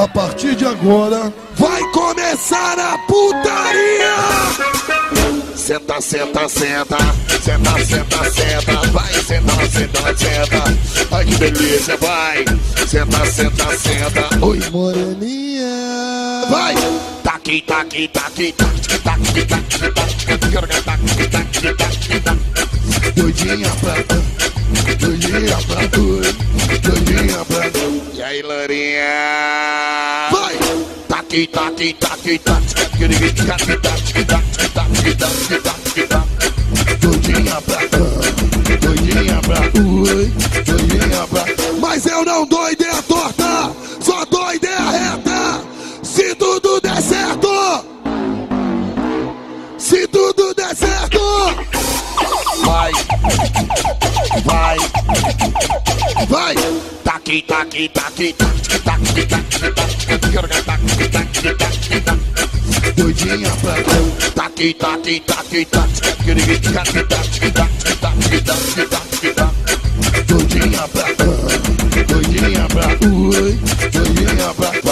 A partir de agora vai começar a putaria! Senta, senta, senta, senta, senta, senta, vai, senta, senta, senta, ai que delícia, vai, senta, senta, senta, oi Moreninha, vai, taqui, taqui, taqui, taqui, taqui, taqui, taqui, taqui, taqui, doidinha pra tu, doidinha pra tu, doidinha pra tu, e aí, Lourinha, vai, taqui, taqui, taqui, taqui, taqui, taqui, taqui, taqui, doidinha pra tu, doidinha pra tu, doidinha pra tu. mas eu não dou ideia torta, só dou ideia reta. Se tudo der certo, se tudo der certo, Vai, vai, vai. taqui, taqui, taqui, taqui, taqui, taqui, taqui, taqui, taqui, Doidinha pra tu, taqui, taqui, taqui, taqui, taqui, taqui, taqui, taqui, doidinha pra tu, doidinha pra tu, doidinha pra tu.